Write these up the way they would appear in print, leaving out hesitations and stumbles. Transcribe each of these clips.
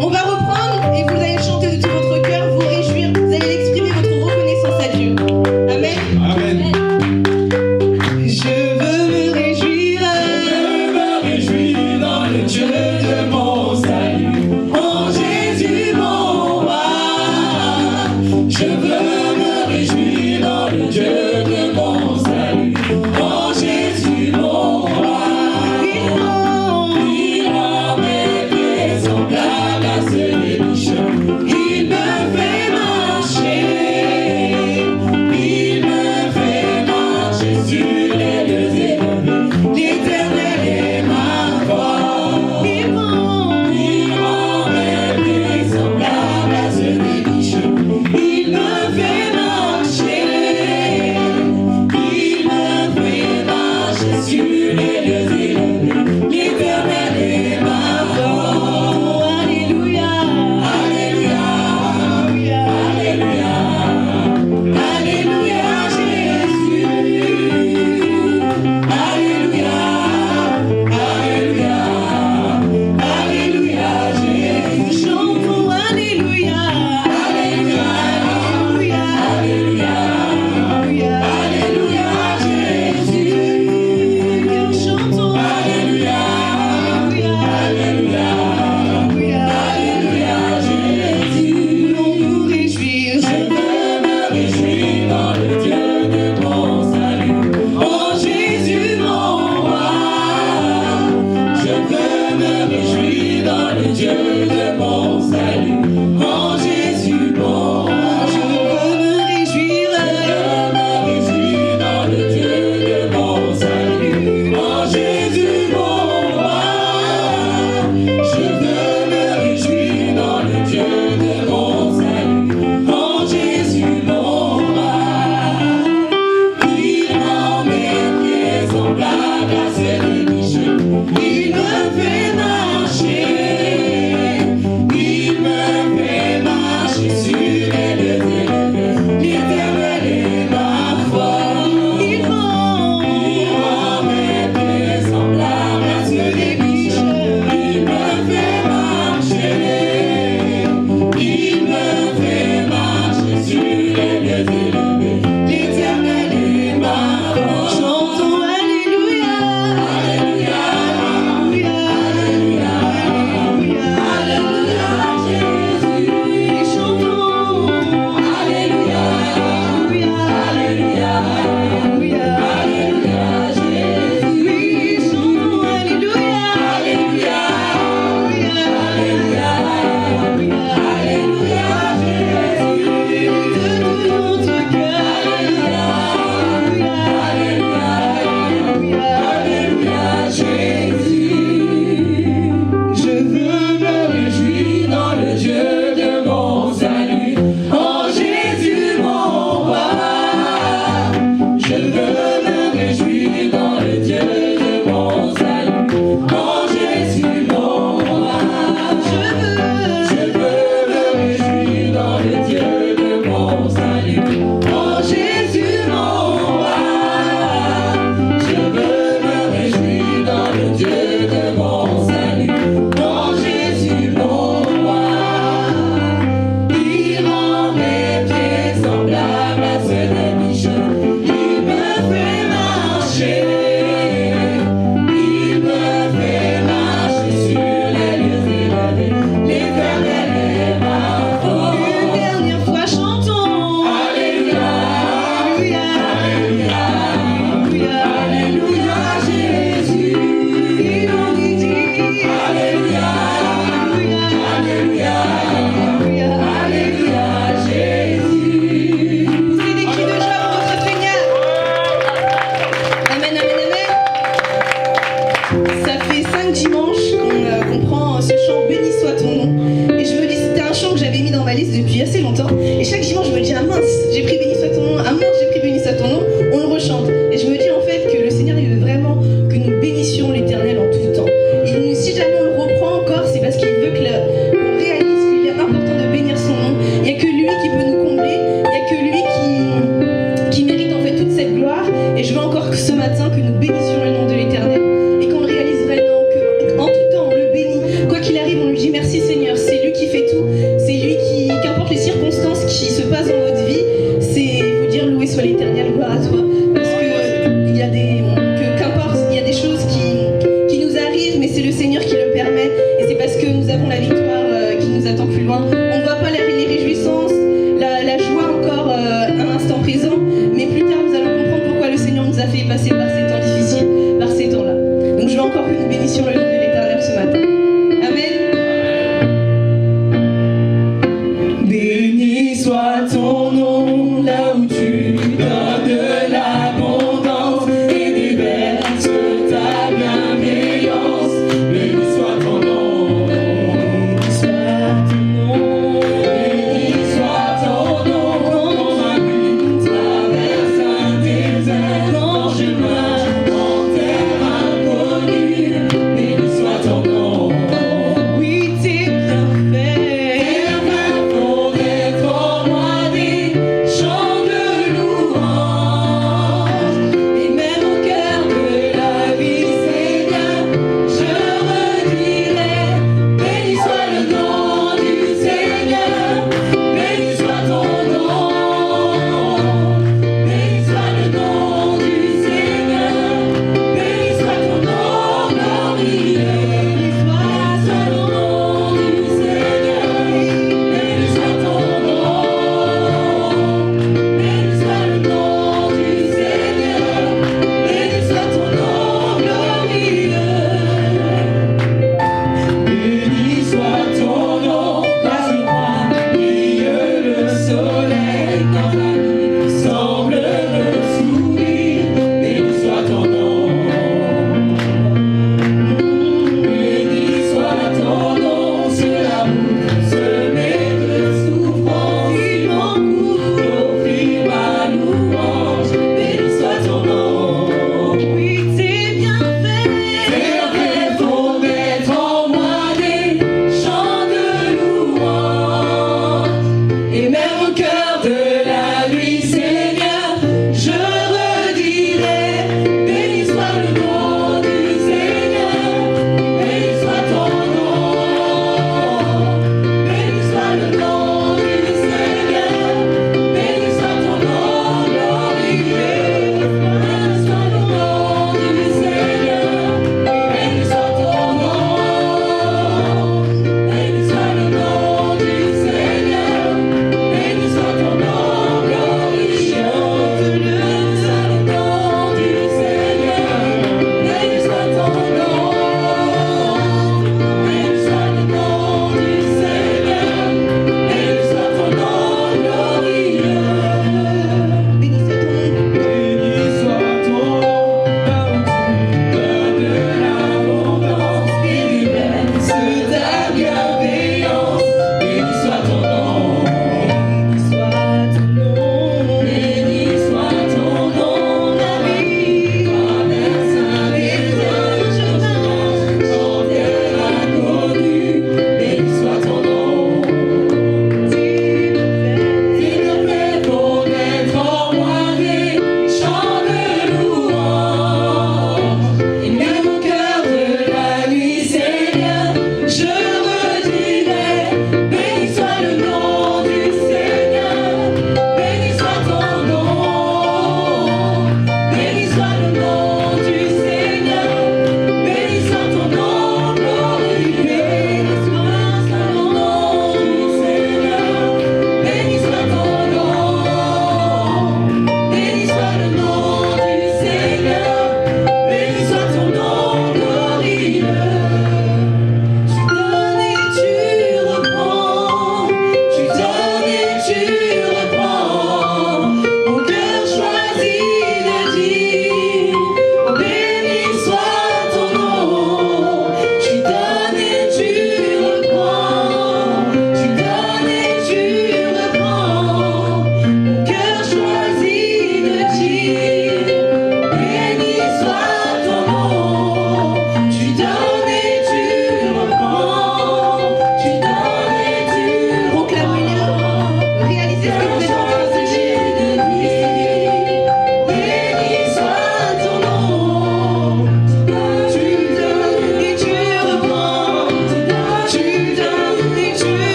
On va reprendre et vous allez chanter de tout votre cœur, vous réjouir, vous allez exprimer votre reconnaissance à Dieu. Amen. Amen. Je veux me réjouir Dans le Dieu de mon salut, oh Jésus mon roi. Je veux me réjouir dans le Dieu de mon salut, oh Jésus mon roi. Il rend mes pieds semblables à ceux avons la victoire qui nous attend plus loin. On ne voit pas les réjouissances, la joie encore un instant présent, mais plus tard nous allons comprendre pourquoi le Seigneur nous a fait passer par ces temps difficiles, par ces temps-là. Donc je veux encore que nous bénissions le nom de l'Éternel ce matin. Amen. Béni soit ton nom, là où tu donnes de l'abondance et déverses ta bienveillance. Béni soit ton nom, béni soit ton nom.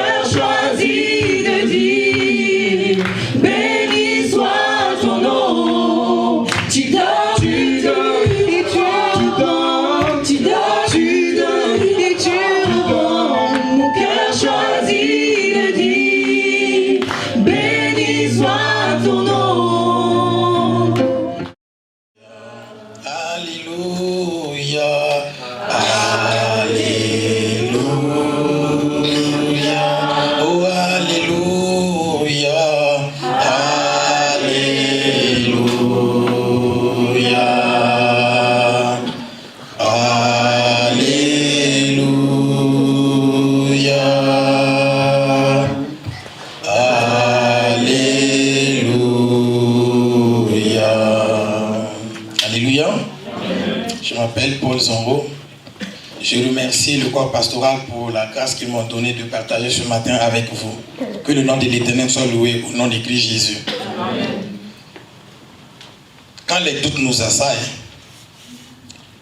cœur choisit de dire, béni soit ton nom. Tu donnes, tu donnes, et tu donnes, tu donnes, tu donnes, et tu donnes. Mon cœur choisit de dire, béni soit ton nom. Alléluia, Alléluia, oh Alléluia, Alléluia, Alléluia, Alléluia. Alléluia. Je m'appelle Paul Zongo. Je remercie le corps pastoral pour la grâce qu'ils m'ont donnée de partager ce matin avec vous. Que le nom de l'Éternel soit loué au nom de Christ Jésus. Quand les doutes nous assaillent,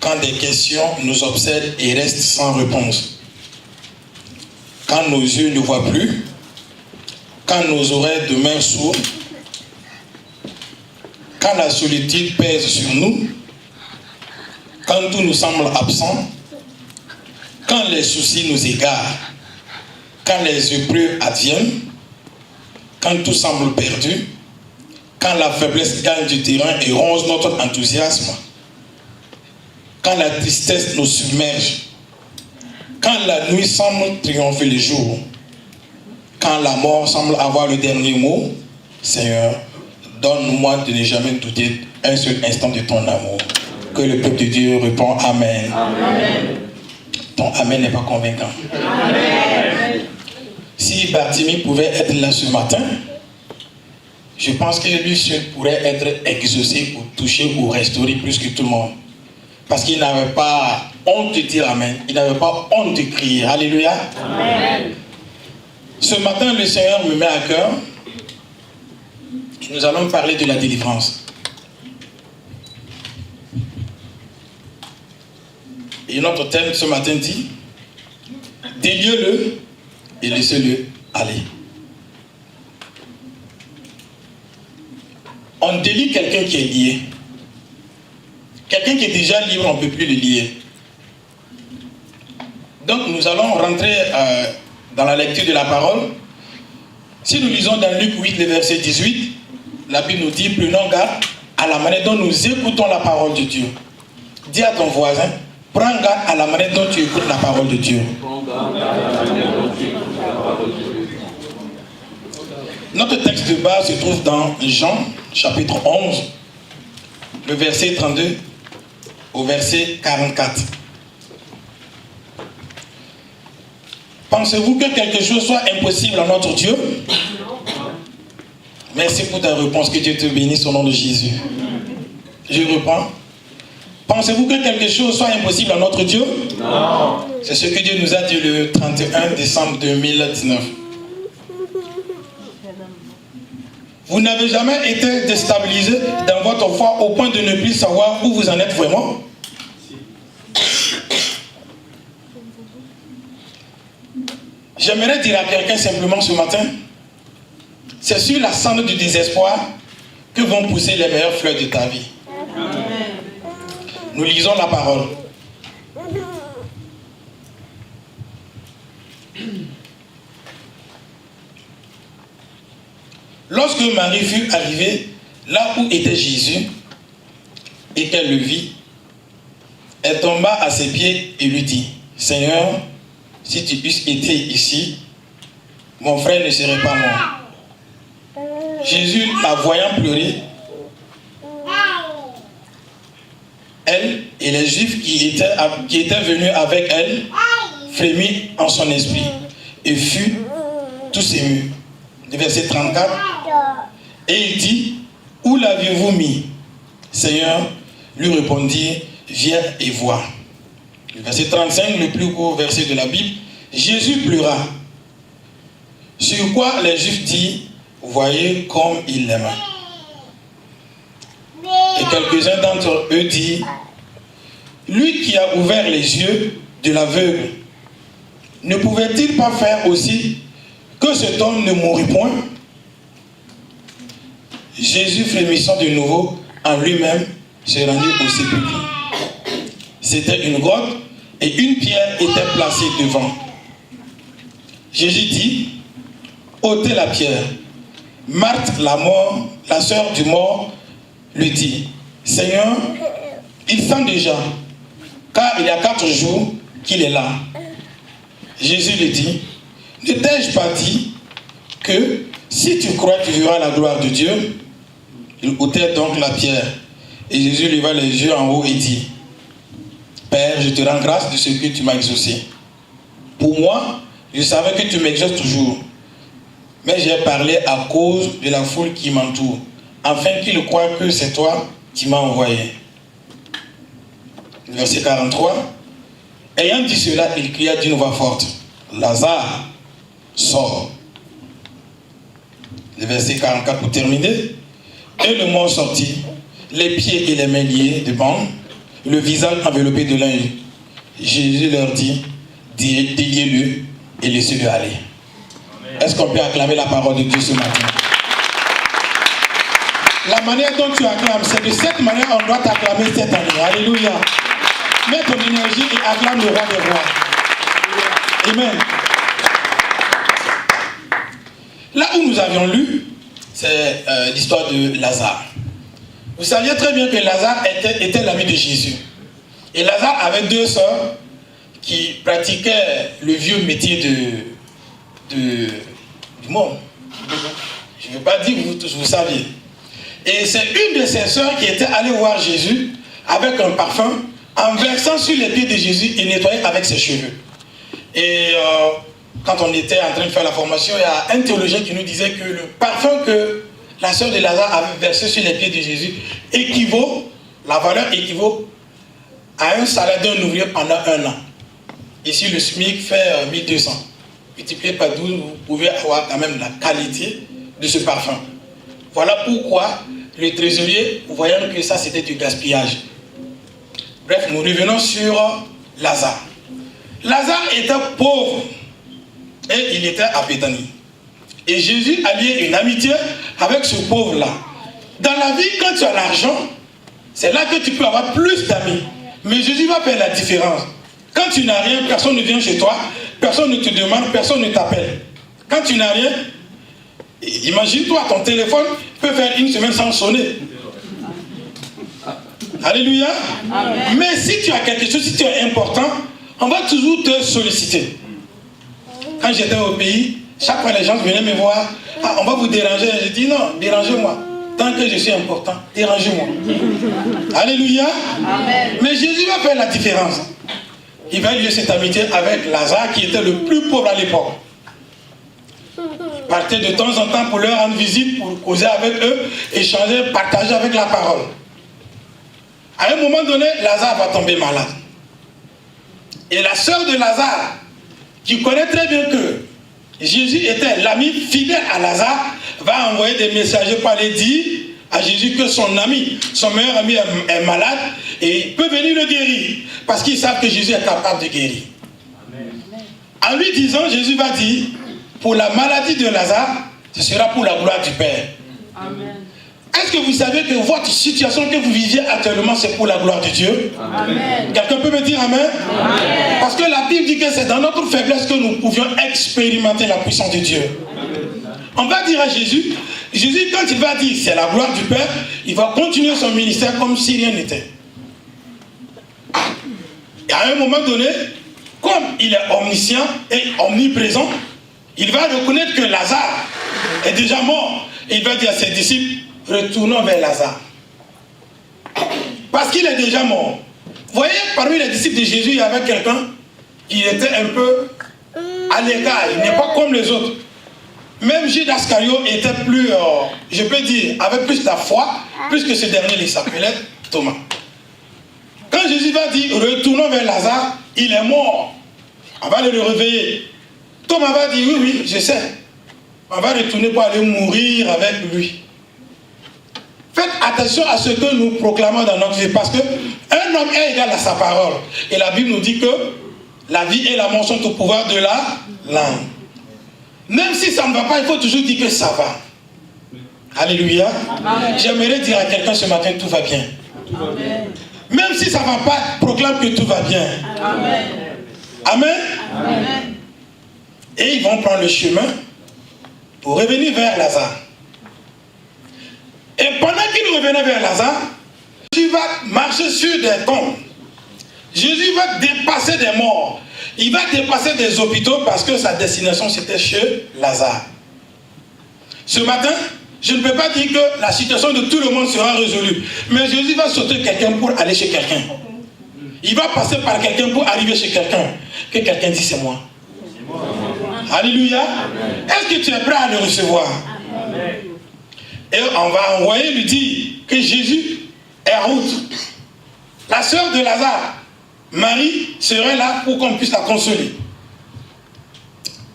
quand des questions nous obsèdent et restent sans réponse, quand nos yeux ne voient plus, quand nos oreilles demeurent sourdes, quand la solitude pèse sur nous, quand tout nous semble absent, quand les soucis nous égarent, quand les épreuves adviennent, quand tout semble perdu, quand la faiblesse gagne du terrain et ronge notre enthousiasme, quand la tristesse nous submerge, quand la nuit semble triompher le jour, quand la mort semble avoir le dernier mot, Seigneur, donne-moi de ne jamais douter un seul instant de ton amour. Que le peuple de Dieu répond Amen. Amen. Ton Amen n'est pas convaincant. Amen. Si Bartimée pouvait être là ce matin, je pense que lui seul pourrait être exaucé ou touché ou restauré plus que tout le monde. Parce qu'il n'avait pas honte de dire Amen. Il n'avait pas honte de crier. Alléluia. Amen. Ce matin, le Seigneur me met à cœur. Nous allons parler de la délivrance. Et notre thème ce matin dit, déliez-le et laissez-le aller. On délie quelqu'un qui est lié. Quelqu'un qui est déjà libre, on ne peut plus le lier. Donc nous allons rentrer dans la lecture de la parole. Si nous lisons dans Luc 8, le verset 18, la Bible nous dit, prenons garde à la manière dont nous écoutons la parole de Dieu. Dis à ton voisin, prends garde à la manière dont tu écoutes la parole de Dieu. Notre texte de base se trouve dans Jean, chapitre 11, le verset 32 au verset 44. Pensez-vous que quelque chose soit impossible à notre Dieu? Merci pour ta réponse, que Dieu te bénisse au nom de Jésus. Je reprends. Pensez-vous que quelque chose soit impossible à notre Dieu? Non. C'est ce que Dieu nous a dit le 31 décembre 2019. Vous n'avez jamais été déstabilisé dans votre foi au point de ne plus savoir où vous en êtes vraiment? J'aimerais dire à quelqu'un simplement ce matin, c'est sur la cendre du désespoir que vont pousser les meilleures fleurs de ta vie. Amen. Nous lisons la parole. Lorsque Marie fut arrivée là où était Jésus et qu'elle le vit, elle tomba à ses pieds et lui dit, Seigneur, si tu eusses été ici, mon frère ne serait pas mort. Jésus, la voyant pleurer, elle et les Juifs qui étaient venus avec elle, frémit en son esprit et fut tous émus. Le verset 34. Et il dit, où l'avez-vous mis? Seigneur, lui répondit, viens et vois. Le verset 35, le plus court verset de la Bible. Jésus pleura. Sur quoi les Juifs disent, voyez comme il l'aimait. Et quelques-uns d'entre eux disent, lui qui a ouvert les yeux de l'aveugle, ne pouvait-il pas faire aussi que cet homme ne mourut point. Jésus, frémissant de nouveau en lui-même, se rendit au sépulcre. C'était une grotte et une pierre était placée devant. Jésus dit, ôtez la pierre. Marthe, la sœur du mort, lui dit, Seigneur, il sent déjà, car il y a 4 jours qu'il est là. Jésus lui dit, ne t'ai-je pas dit que si tu crois, tu verras la gloire de Dieu? Il ôtait donc la pierre. Et Jésus leva les yeux en haut et dit, Père, je te rends grâce de ce que tu m'as exaucé. Pour moi, je savais que tu m'exauces toujours. Mais j'ai parlé à cause de la foule qui m'entoure, afin qu'ils croient que c'est toi qui m'as envoyé. Verset 43. Ayant dit cela, il cria d'une voix forte, Lazare, sors. Le verset 44 pour terminer. Et le mort sortit, les pieds et les mains liés de bandes, le visage enveloppé de linge. Jésus leur dit, déliez-le et laissez-le aller. Est-ce qu'on peut acclamer la parole de Dieu ce matin? La manière dont tu acclames, c'est de cette manière qu'on doit t'acclamer cette année. Alléluia. Mets ton énergie et acclame le roi des rois. Amen. Là où nous avions lu, c'est l'histoire de Lazare. Vous saviez très bien que Lazare était l'ami de Jésus. Et Lazare avait 2 sœurs qui pratiquaient le vieux métier du monde. Je ne veux pas dire que vous tous vous saviez. Et c'est une de ses sœurs qui était allée voir Jésus avec un parfum, en versant sur les pieds de Jésus et nettoyant avec ses cheveux. Et quand on était en train de faire la formation, il y a un théologien qui nous disait que le parfum que la sœur de Lazare avait versé sur les pieds de Jésus la valeur équivaut à un salaire d'un ouvrier pendant 1 an. Ici, le SMIC fait 1200. Multiplié par 12, vous pouvez avoir quand même la qualité de ce parfum. Voilà pourquoi le trésorier, voyant que ça c'était du gaspillage. Bref, nous revenons sur Lazare. Lazare était pauvre et il était à Béthanie. Et Jésus a lié une amitié avec ce pauvre-là. Dans la vie, quand tu as l'argent, c'est là que tu peux avoir plus d'amis. Mais Jésus va faire la différence. Quand tu n'as rien, personne ne vient chez toi, personne ne te demande, personne ne t'appelle. Quand tu n'as rien, imagine-toi, ton téléphone peut faire 1 semaine sans sonner. Alléluia. Amen. Mais si tu as quelque chose, si tu es important, on va toujours te solliciter. Quand j'étais au pays, chaque fois les gens venaient me voir, on va vous déranger. Je dis non, dérangez-moi. Tant que je suis important, dérangez-moi. Alléluia. Amen. Mais Jésus va faire la différence. Il va lier cette amitié avec Lazare qui était le plus pauvre à l'époque. Il partait de temps en temps pour leur rendre visite, pour causer avec eux, échanger, partager avec la parole. À un moment donné, Lazare va tomber malade. Et la sœur de Lazare, qui connaît très bien que Jésus était l'ami fidèle à Lazare, va envoyer des messagers pour aller dire à Jésus que son ami, son meilleur ami est malade et il peut venir le guérir. Parce qu'ils savent que Jésus est capable de guérir. Amen. En lui disant, Jésus va dire, pour la maladie de Lazare, ce sera pour la gloire du Père. Amen. Est-ce que vous savez que votre situation que vous viviez actuellement, c'est pour la gloire de Dieu? Amen. Quelqu'un peut me dire Amen? Amen. Parce que la Bible dit que c'est dans notre faiblesse que nous pouvions expérimenter la puissance de Dieu. Amen. On va dire à Jésus, quand il va dire c'est la gloire du Père, il va continuer son ministère comme si rien n'était. Et à un moment donné, comme il est omniscient et omniprésent, il va reconnaître que Lazare est déjà mort. Et il va dire à ses disciples, retournons vers Lazare. Parce qu'il est déjà mort. Vous voyez, parmi les disciples de Jésus, il y avait quelqu'un qui était un peu à l'écart. Il n'est pas comme les autres. Même Judas Iscariot était plus, je peux dire, avait plus la foi, plus que ce dernier, il s'appelait Thomas. Quand Jésus va dire, retournons vers Lazare, il est mort. On va le réveiller. Thomas va dire, oui, je sais. On va retourner pour aller mourir avec lui. Faites attention à ce que nous proclamons dans notre vie, parce qu'un homme est égal à sa parole. Et la Bible nous dit que la vie et la mort sont au pouvoir de la langue. Même si ça ne va pas, il faut toujours dire que ça va. Alléluia. J'aimerais dire à quelqu'un ce matin, tout va bien. Amen. Même si ça ne va pas, proclame que tout va bien. Amen. Amen. Amen. Et ils vont prendre le chemin pour revenir vers Lazare. Et pendant qu'ils revenaient vers Lazare, Jésus va marcher sur des tombes. Jésus va dépasser des morts. Il va dépasser des hôpitaux parce que sa destination c'était chez Lazare. Ce matin, je ne peux pas dire que la situation de tout le monde sera résolue. Mais Jésus va sauter quelqu'un pour aller chez quelqu'un. Il va passer par quelqu'un pour arriver chez quelqu'un. Que quelqu'un dise c'est moi. Alléluia. Est-ce que tu es prêt à le recevoir? Amen. Et on va envoyer lui dire que Jésus est en route. La sœur de Lazare, Marie, serait là pour qu'on puisse la consoler.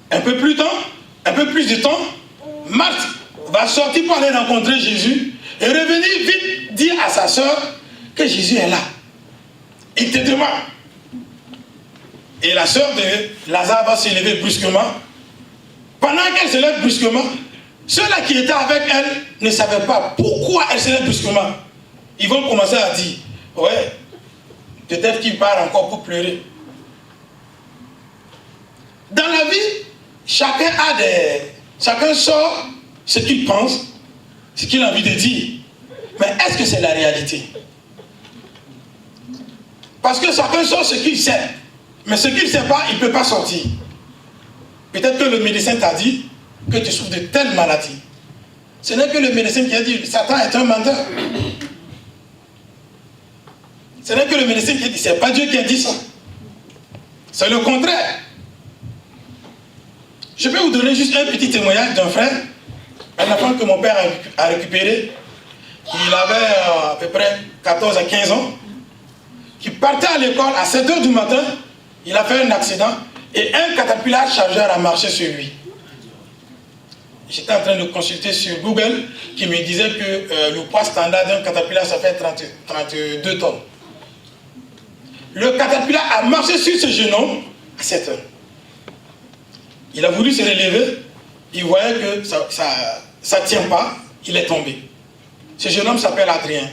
Un peu plus de temps, Marthe va sortir pour aller rencontrer Jésus et revenir vite dire à sa sœur que Jésus est là. Il te demande. Et la sœur de Lazare va se lever brusquement. Pendant qu'elle se lève brusquement, ceux-là qui étaient avec elle ne savaient pas pourquoi elle se lève brusquement. Ils vont commencer à dire, ouais, peut-être qu'il part encore pour pleurer. Dans la vie, chacun sort ce qu'il pense, ce qu'il a envie de dire. Mais est-ce que c'est la réalité? Parce que chacun sort ce qu'il sait. Mais ce qu'il ne sait pas, il ne peut pas sortir. Peut-être que le médecin t'a dit que tu souffres de telle maladie. Ce n'est que le médecin qui a dit Satan est un menteur. Ce n'est que le médecin qui a dit, ce n'est pas Dieu qui a dit ça. C'est le contraire. Je peux vous donner juste un petit témoignage d'un frère, un enfant que mon père a récupéré. Il avait à peu près 14 à 15 ans, qui partait à l'école à 7 h du matin. Il a fait un accident et un caterpillar chargeur a marché sur lui. J'étais en train de consulter sur Google qui me disait que le poids standard d'un caterpillar, ça fait 32 tonnes. Le caterpillar a marché sur ce jeune homme à 7 h. Il a voulu se relever, il voyait que ça ne tient pas, il est tombé. Ce jeune homme s'appelle Adrien.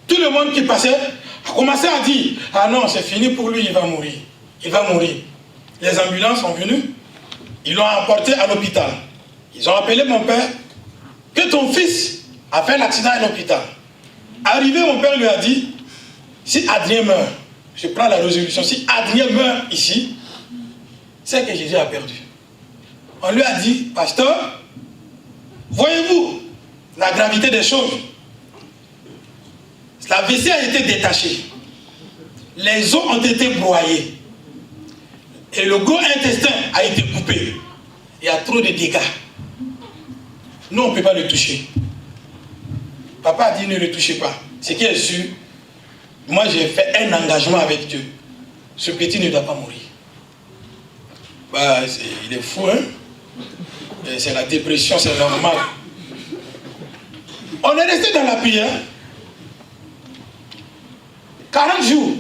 Tout le monde qui passait a commencé à dire, ah non, c'est fini pour lui, il va mourir. Il va mourir. Les ambulances sont venues, ils l'ont emporté à l'hôpital. Ils ont appelé mon père, que ton fils a fait l'accident à l'hôpital. Arrivé, mon père lui a dit, si Adrien meurt, je prends la résolution, si Adrien meurt ici, c'est que Jésus a perdu. On lui a dit, pasteur, voyez-vous la gravité des choses. La vessie a été détachée. Les os ont été broyés. Et le gros intestin a été coupé. Il y a trop de dégâts. Nous, on ne peut pas le toucher. Papa a dit ne le touchez pas. Ce qui est sûr, moi j'ai fait un engagement avec Dieu. Ce petit ne doit pas mourir. Bah, il est fou, hein? C'est la dépression, c'est normal. On est resté dans la prière. 40 jours.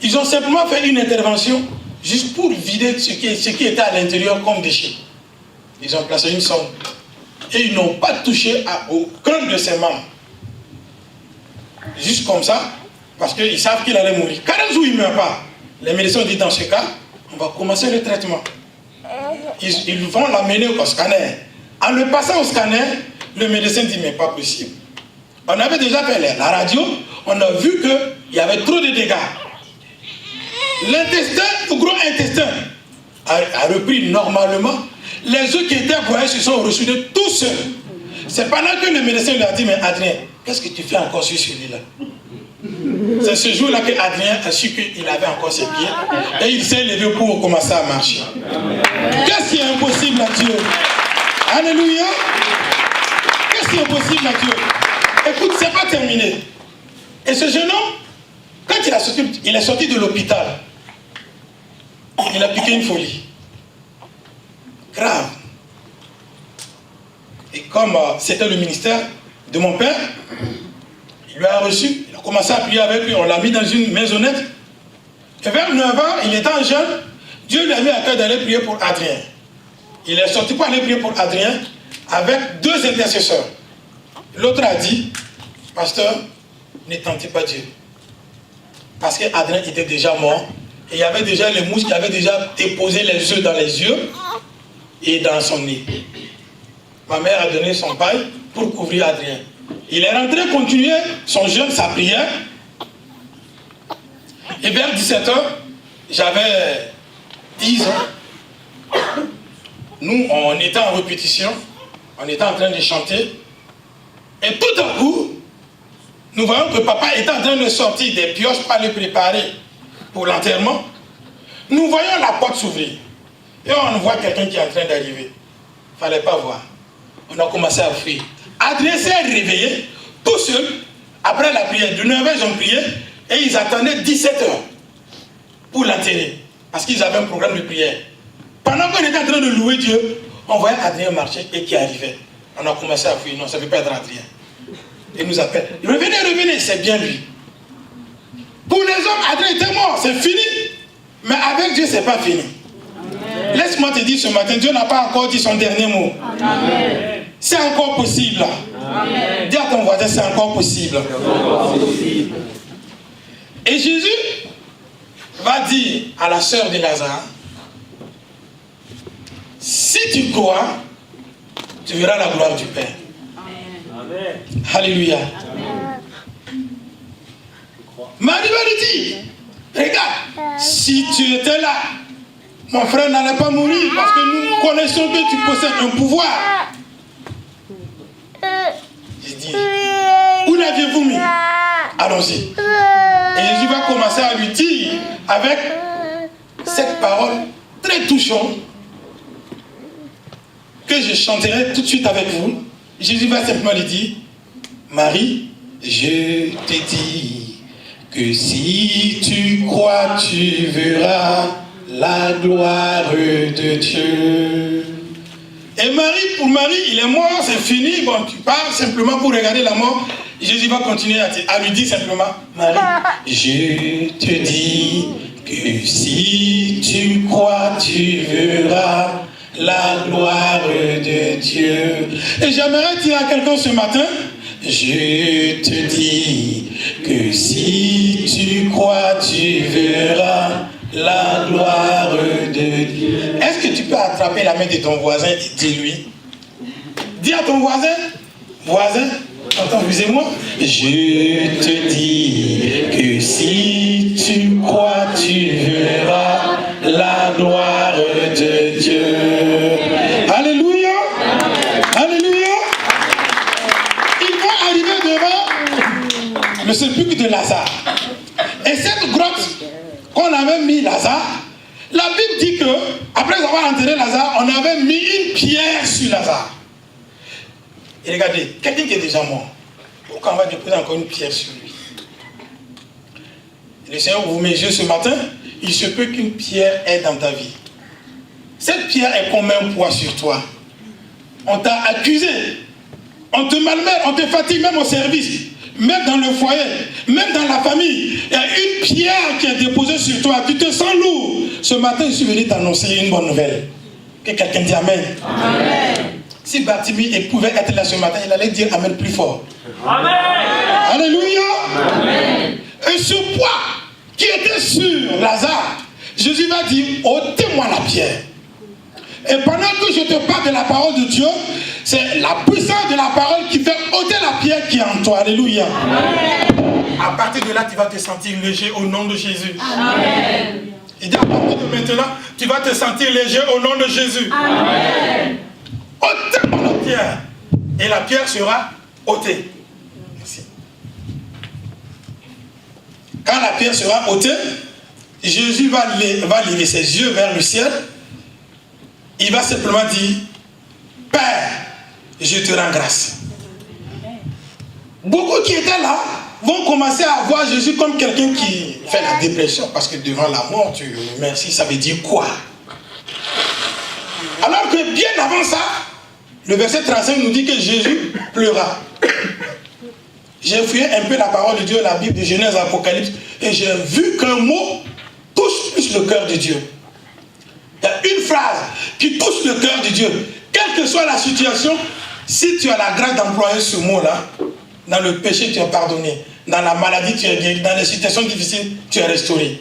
Ils ont simplement fait une intervention juste pour vider ce qui était à l'intérieur comme déchet. Ils ont placé une sonde. Et ils n'ont pas touché à aucun de ses membres. Juste comme ça, parce qu'ils savent qu'il allait mourir. 40 jours, il ne meurt pas. Les médecins ont dit dans ce cas, on va commencer le traitement. Ils vont l'amener au scanner. En le passant au scanner, le médecin dit, mais pas possible. On avait déjà fait la radio, on a vu qu'il y avait trop de dégâts. L'intestin, le gros intestin, a repris normalement. Les œufs qui étaient broyés se sont ressoudés tout seuls. C'est pendant que le médecin lui a dit, mais Adrien, qu'est-ce que tu fais encore sur celui-là? C'est ce jour-là que Adrien a su qu'il avait encore ses pieds et il s'est levé pour commencer à marcher. Qu'est-ce qui est impossible à Dieu? Alléluia! Qu'est-ce qui est impossible à Dieu? Écoute, c'est pas terminé. Et ce jeune homme, quand il est sorti de l'hôpital, il a piqué une folie. Grave. Et comme c'était le ministère de mon père, il lui a reçu, il a commencé à prier avec lui, on l'a mis dans une maisonnette. Et vers 9 h, il était en jeûne, Dieu lui a mis à cœur d'aller prier pour Adrien. Il est sorti pour aller prier pour Adrien avec 2 intercesseurs. L'autre a dit, pasteur, ne tentez pas Dieu. Parce qu'Adrien était déjà mort. Et il y avait déjà les mouches qui avaient déjà déposé les œufs dans les yeux et dans son nez. Ma mère a donné son paille pour couvrir Adrien. Il est rentré continuer son jeûne, sa prière. Et vers 17h, j'avais 10 ans. Nous, on était en répétition. On était en train de chanter. Et tout à coup, nous voyons que papa était en train de sortir des pioches pour aller préparer pour l'enterrement. Nous voyons la porte s'ouvrir. Et on voit quelqu'un qui est en train d'arriver. Il ne fallait pas voir. On a commencé à fuir. Adrien s'est réveillé, tout seul, après la prière. De 9h, ils ont prié et ils attendaient 17h pour l'enterrer. Parce qu'ils avaient un programme de prière. Pendant qu'on était en train de louer Dieu, on voyait Adrien marcher et qui arrivait. On a commencé à fuir. Non, ça ne veut pas être Adrien. Il nous appelle. Revenez, revenez, c'est bien lui. Pour les hommes, Adrien était mort, c'est fini. Mais avec Dieu, ce n'est pas fini. Laisse-moi te dire ce matin, Dieu n'a pas encore dit son dernier mot. C'est encore possible. Amen. Dis à ton voisin, c'est encore possible. Et Jésus va dire à la sœur de Lazare, si tu crois, tu verras la gloire du Père. Amen. Alléluia. Amen. Marie va lui dire, regarde, si tu étais là, mon frère n'allait pas mourir parce que nous connaissons que tu possèdes un pouvoir. Il dit, où l'aviez-vous mis? Allons-y. Et Jésus va commencer à lui dire, avec cette parole très touchante, que je chanterai tout de suite avec vous. Jésus va simplement lui dire, Marie, je te dis que si tu crois, tu verras la gloire de Dieu. Et Marie, pour Marie, il est mort, c'est fini. Bon, tu pars simplement pour regarder la mort. Jésus va continuer à lui dire simplement, Marie, je te dis que si tu crois, tu verras la gloire de Dieu. Et j'aimerais dire à quelqu'un ce matin, je te dis que si tu crois, tu verras la gloire de Dieu. Est-ce que tu peux attraper la main de ton voisin et dis-lui? Dis à ton voisin, voisin, excusez-moi, je te dis que si tu crois, tu verras la gloire de Dieu. Alléluia. Alléluia. Ils vont arriver devant le sépulcre de Lazare. Et cette grotte qu'on avait mis Lazare, la Bible dit que, après avoir enterré Lazare, on avait mis une pierre sur Lazare. Et regardez, quelqu'un qui est déjà mort, pourquoi on va déposer encore une pierre sur lui? Le Seigneur ouvre mes yeux ce matin, il se peut qu'une pierre est dans ta vie. Cette pierre est comme un poids sur toi. On t'a accusé, on te malmène, on te fatigue même au service. Même dans le foyer, même dans la famille, il y a une pierre qui est déposée sur toi. Tu te sens lourd. Ce matin, je suis venu t'annoncer une bonne nouvelle. Que quelqu'un dise Amen. Amen. Si Bartimée pouvait être là ce matin, il allait dire Amen plus fort. Amen. Alléluia. Amen. Et ce poids qui était sur Lazare, Jésus va dire, ôtez-moi la pierre. Et pendant que je te parle de la parole de Dieu, c'est la puissance de la parole qui fait ôter la pierre qui est en toi. Alléluia. Amen. À partir de là, tu vas te sentir léger au nom de Jésus. Amen. Il dit à partir de maintenant, tu vas te sentir léger au nom de Jésus. Amen. Ôtez-moi la pierre. Et la pierre sera ôtée. Merci. Quand la pierre sera ôtée, Jésus va lever ses yeux vers le ciel. Il va simplement dire, Père, je te rends grâce. Beaucoup qui étaient là vont commencer à voir Jésus comme quelqu'un qui fait la dépression. Parce que devant la mort, tu remercies, ça veut dire quoi? Alors que bien avant ça, le verset 35 nous dit que Jésus pleura. J'ai fouillé un peu la parole de Dieu, la Bible de Genèse, Apocalypse, et j'ai vu qu'un mot touche plus le cœur de Dieu. Il y a une phrase qui touche le cœur de Dieu. Quelle que soit la situation, si tu as la grâce d'employer ce mot-là, dans le péché, tu es pardonné. Dans la maladie, tu es guéri. Dans les situations difficiles, tu es restauré.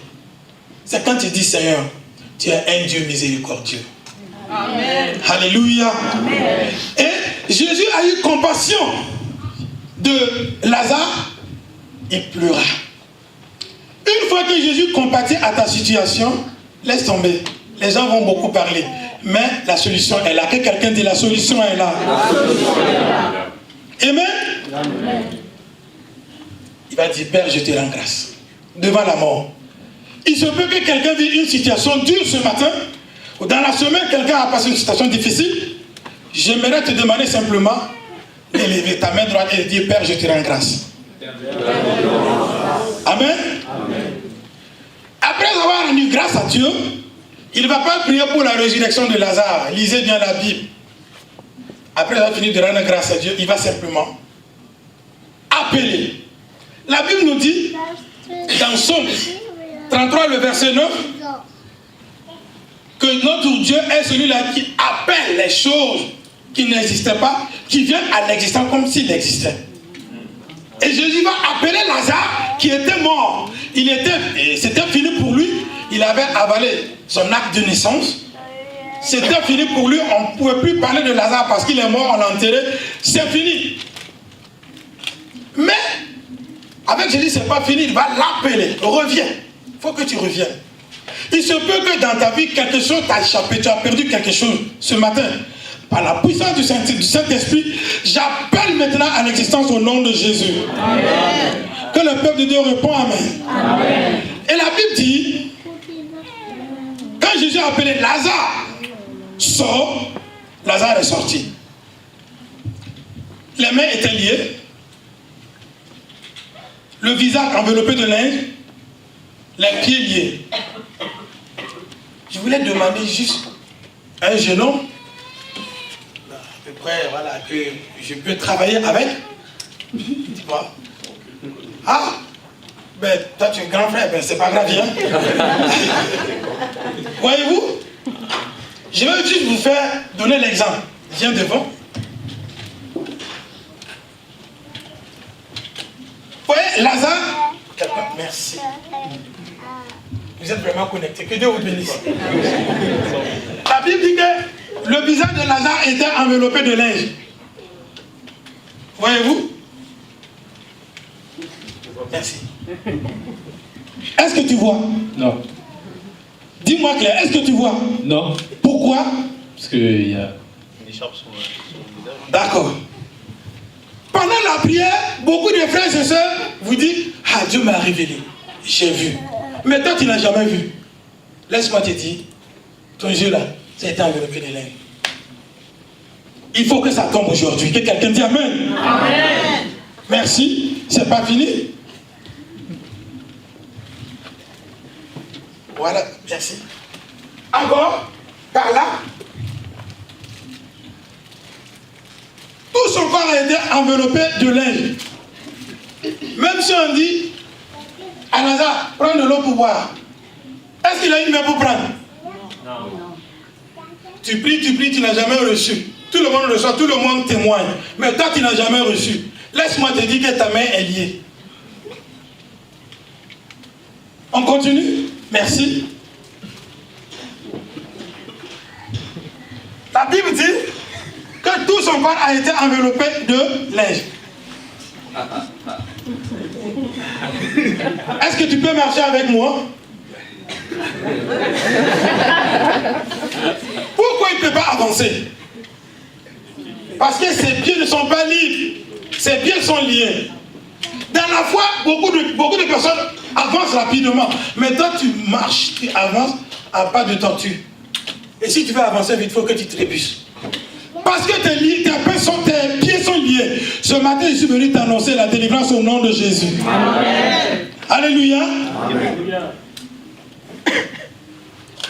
C'est quand tu dis, Seigneur, tu es un Dieu miséricordieux. Amen. Alléluia. Amen. Et Jésus a eu compassion de Lazare, il pleura. Une fois que Jésus compatit à ta situation, laisse tomber. Les gens vont beaucoup parler. Mais la solution est là. Que quelqu'un dit, la solution est là. Amen. Amen. Il va dire, Père, je te rends grâce. Devant la mort. Il se peut que quelqu'un vive une situation dure ce matin. Ou dans la semaine, quelqu'un a passé une situation difficile. J'aimerais te demander simplement d'élever ta main droite et de dire, Père, je te rends grâce. Amen. Amen. Après avoir rendu grâce à Dieu, il ne va pas prier pour la résurrection de Lazare. Lisez bien la Bible. Après avoir fini de rendre grâce à Dieu, il va simplement appeler. La Bible nous dit, dans Psaume 33, le verset 9, que notre Dieu est celui-là qui appelle les choses qui n'existaient pas, qui viennent à l'existence comme s'il existait. Et Jésus va appeler Lazare qui était mort. C'était fini pour lui. Il avait avalé son acte de naissance. C'était fini pour lui. On ne pouvait plus parler de Lazare parce qu'il est mort, on l'a enterré. C'est fini. Mais avec Jésus, ce n'est pas fini. Il va l'appeler. Reviens. Il faut que tu reviennes. Il se peut que dans ta vie, quelque chose t'a échappé. Tu as perdu quelque chose ce matin. Par la puissance du Saint-Esprit, j'appelle maintenant à l'existence au nom de Jésus. Amen. Que le peuple de Dieu répond Amen. Amen. Et la Bible dit, quand Jésus a appelé Lazare, sort, Lazare est sorti. Les mains étaient liées, le visage enveloppé de linge, les pieds liés. Je voulais demander juste à un jeune homme, à peu près, voilà, que je peux travailler avec. Dis-moi. Ah, ben, toi tu es grand frère, ben c'est pas grave, viens. Voyez-vous, je vais juste vous faire donner l'exemple. Viens devant. Vous voyez, Lazare, merci. Vous êtes vraiment connectés. Que Dieu vous bénisse. La Bible dit que le visage de Lazare était enveloppé de linge. Voyez-vous? Merci. Est-ce que tu vois? Non. Dis-moi clair, est-ce que tu vois? Non. Pourquoi? Parce qu'il y a une écharpe sur le visage. D'accord. Pendant la prière, beaucoup de frères et sœurs vous disent, ah, Dieu m'a révélé. J'ai vu. Mais toi, tu n'as jamais vu. Laisse-moi te dire, ton yeux là, ça a été enveloppé de linge. Il faut que ça tombe aujourd'hui. Que quelqu'un dise Amen. Amen. Merci. C'est pas fini. Voilà, merci. Encore, par là. Tout son corps a été enveloppé de linge. Même si on dit à Lazare, prends de l'eau pour boire. Est-ce qu'il a une main pour prendre? Non. Tu pries, tu n'as jamais reçu. Tout le monde reçoit, tout le monde témoigne. Mais toi, tu n'as jamais reçu. Laisse-moi te dire que ta main est liée. On continue? Merci. La Bible dit que tout son corps a été enveloppé de linge. Est-ce que tu peux marcher avec moi? Pourquoi il ne peut pas avancer? Parce que ses pieds ne sont pas libres. Ses pieds sont liés. Dans la foi, beaucoup de personnes avancent rapidement. Mais toi, tu marches, tu avances à pas de tortue. Et si tu veux avancer vite, il faut que tu trébuches. Parce que tes pieds sont liés. Ce matin, je suis venu t'annoncer la délivrance au nom de Jésus. Amen. Alléluia. Amen.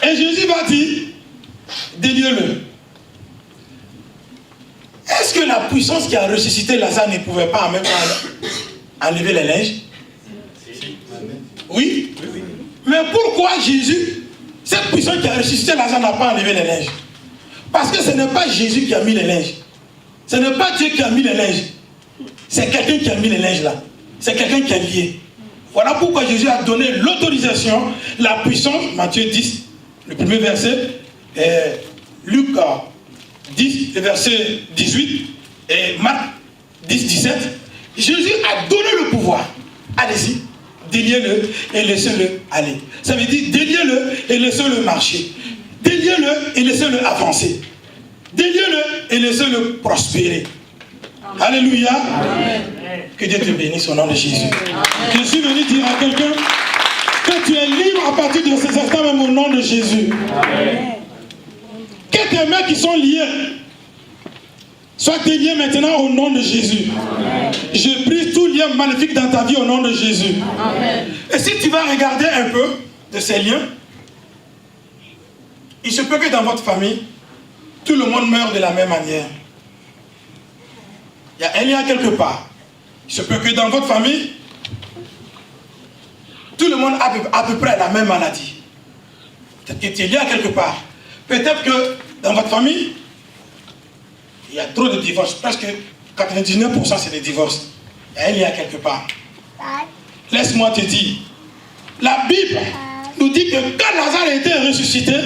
Et Jésus va dire, déliez-le. Est-ce que la puissance qui a ressuscité Lazare ne pouvait pas en même temps enlever les linges? Oui. Mais pourquoi Jésus, Cette puissance qui a ressuscité Lazare n'a pas enlevé les linges. Parce que ce n'est pas Jésus qui a mis les linges. Ce n'est pas Dieu qui a mis les linges. C'est quelqu'un qui a mis les linges là. C'est quelqu'un qui est lié. Voilà pourquoi Jésus a donné l'autorisation, la puissance, Matthieu 10, le premier verset, Luc 10, le verset 18, et Marc 10, 17. Jésus a donné le pouvoir. Allez-y, déliez-le et laissez-le aller. Ça veut dire déliez-le et laissez-le marcher. Déliez-le et laissez-le avancer. Déliez-le et laissez-le prospérer. Alléluia. Amen. Que Dieu te bénisse au nom de Jésus. Amen. Je suis venu dire à quelqu'un que tu es libre à partir de ces instants même au nom de Jésus. Amen. Que tes mains qui sont liées soient déliées maintenant au nom de Jésus. Amen. Je brise tout lien maléfique dans ta vie au nom de Jésus. Amen. Et si tu vas regarder un peu de ces liens, il se peut que dans votre famille, tout le monde meurt de la même manière. Il y a un lien quelque part. Il se peut que dans votre famille, tout le monde a à peu près la même maladie. Peut-être que tu es lié à quelque part. Peut-être que dans votre famille, il y a trop de divorces. Presque 99% c'est des divorces. Il y a un lien quelque part. Laisse-moi te dire, la Bible nous dit que quand Lazare a été ressuscité,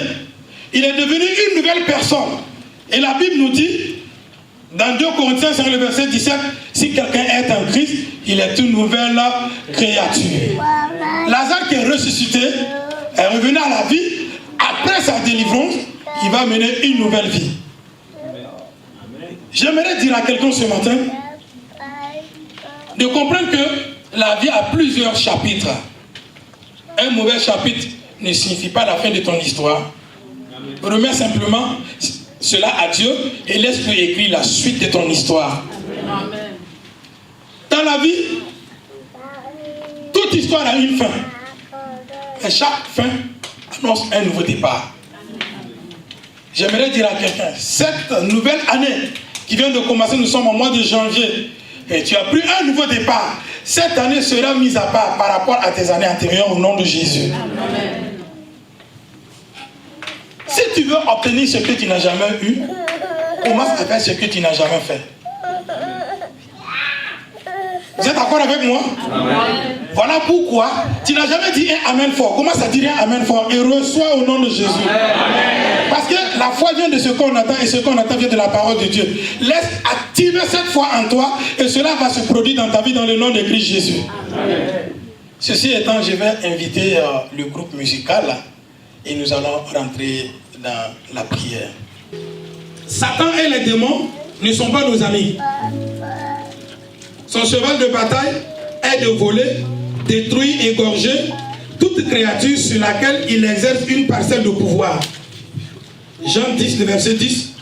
il est devenu une nouvelle personne. Et la Bible nous dit, dans 2 Corinthiens, c'est le verset 17, si quelqu'un est en Christ, il est une nouvelle créature. Lazare qui est ressuscité, est revenu à la vie, après sa délivrance, il va mener une nouvelle vie. J'aimerais dire à quelqu'un ce matin, de comprendre que la vie a plusieurs chapitres. Un mauvais chapitre ne signifie pas la fin de ton histoire. Remets simplement cela à Dieu et laisse-lui écrire la suite de ton histoire. Amen. Dans la vie, toute histoire a une fin. Et chaque fin annonce un nouveau départ. J'aimerais dire à quelqu'un, cette nouvelle année qui vient de commencer, nous sommes au mois de janvier, et tu as pris un nouveau départ. Cette année sera mise à part par rapport à tes années antérieures au nom de Jésus. Amen. Si tu veux obtenir ce que tu n'as jamais eu, commence à faire ce que tu n'as jamais fait. Vous êtes d'accord avec moi? Amen. Voilà pourquoi tu n'as jamais dit un Amen fort. Commence à dire un Amen fort et reçois au nom de Jésus. Amen. Parce que la foi vient de ce qu'on attend et ce qu'on attend vient de la parole de Dieu. Laisse activer cette foi en toi et cela va se produire dans ta vie dans le nom de Christ Jésus. Amen. Ceci étant, je vais inviter le groupe musical là, et nous allons rentrer dans la prière. Satan et les démons ne sont pas nos amis. Son cheval de bataille est de voler, détruire, égorger toute créature sur laquelle il exerce une parcelle de pouvoir. Jean 10, le verset 10.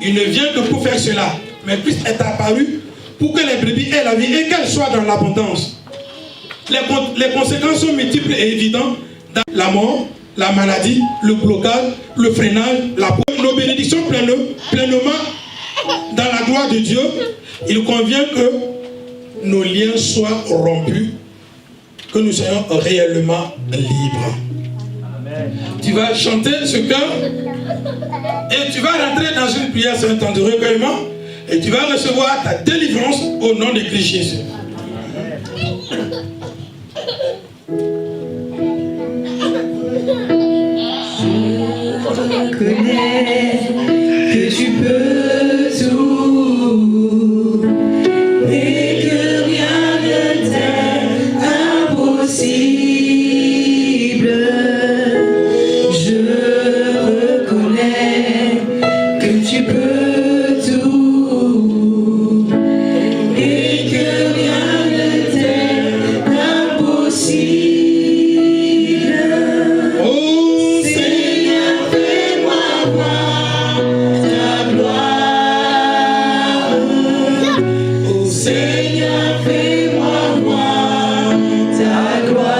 Il ne vient que pour faire cela, mais Christ est apparu pour que les brebis aient la vie et qu'elles soient dans l'abondance. Les conséquences sont multiples et évidentes dans la mort, la maladie, le blocage, le freinage, la peur. Nos bénédictions pleinement dans la gloire de Dieu. Il convient que nos liens soient rompus, que nous soyons réellement libres. Amen. Tu vas chanter ce chœur et tu vas rentrer dans une prière, c'est un temps de recueillement et tu vas recevoir ta délivrance au nom de Christ Jésus. Je connais que tu peux tout et que rien ne t'est impossible. Je reconnais que tu peux tout et que rien ne t'est impossible. Ta gloire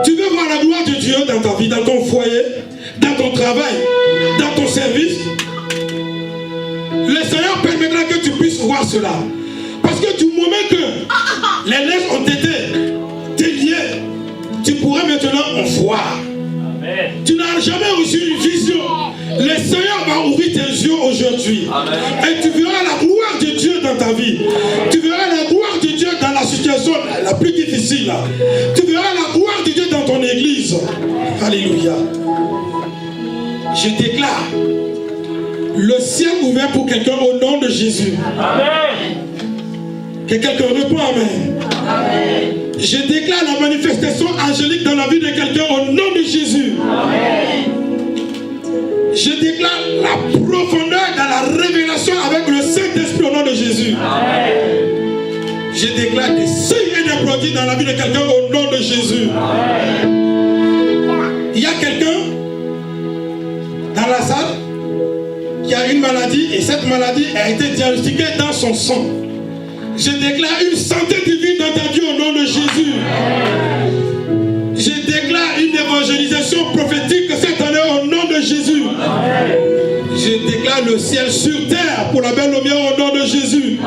Tu veux voir la gloire de Dieu dans ta vie, dans ton foyer, dans ton travail, dans ton service. Le Seigneur permettra que tu puisses voir cela. Parce que du moment que les lèvres ont été déliées, tu pourrais maintenant en voir. Amen. Tu n'as jamais reçu une vision. Le Seigneur va ouvrir tes yeux aujourd'hui. Et tu verras la gloire de Dieu dans ta vie. Tu verras la gloire de Dieu dans la situation la plus difficile. Tu verras la gloire de Dieu dans ton église. Alléluia. Je déclare le ciel ouvert pour quelqu'un au nom de Jésus. Amen. Que quelqu'un répond amen. Amen. Je déclare la manifestation angélique dans la vie de quelqu'un au nom de Jésus. Amen. Je déclare la profondeur dans la révélation avec le Saint-Esprit au nom de Jésus. Amen. Je déclare des signes et des prodiges dans la vie de quelqu'un au nom de Jésus. Amen. Il y a quelqu'un dans la salle qui a une maladie et cette maladie a été diagnostiquée dans son sang. Je déclare une santé divine dans ta vie au nom de Jésus. Je déclare une évangélisation prophétique cette année au nom de Jésus. Je déclare le ciel sur terre pour la belle lumière au nom de Jésus.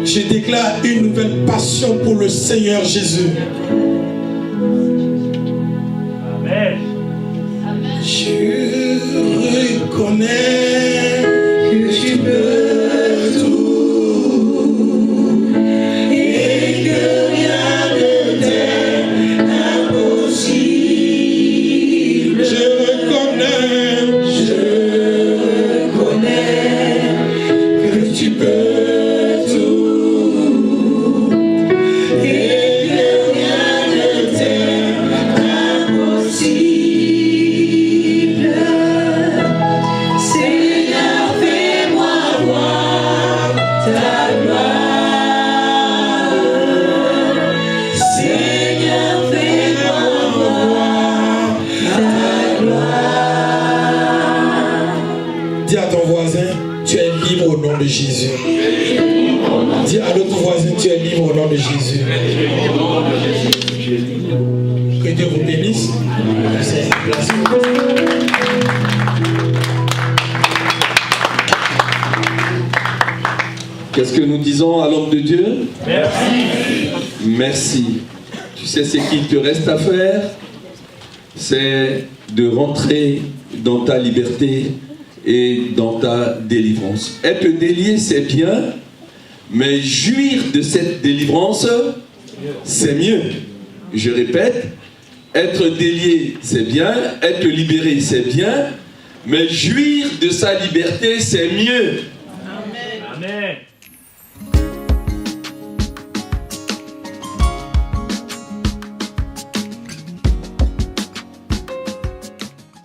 Je déclare une nouvelle passion pour le Seigneur Jésus. Amen. Je reconnais que tu peux tout. Dis à ton voisin, tu es libre au nom de Jésus. Dis à l'autre voisin, tu es libre au nom de Jésus. Que Dieu vous bénisse. Qu'est-ce que nous disons à l'homme de Dieu? Merci. Merci. Tu sais ce qu'il te reste à faire? C'est de rentrer dans ta liberté et dans ta délivrance. Être délié, c'est bien, mais jouir de cette délivrance, c'est mieux. Je répète, être délié, c'est bien, être libéré, c'est bien, mais jouir de sa liberté, c'est mieux.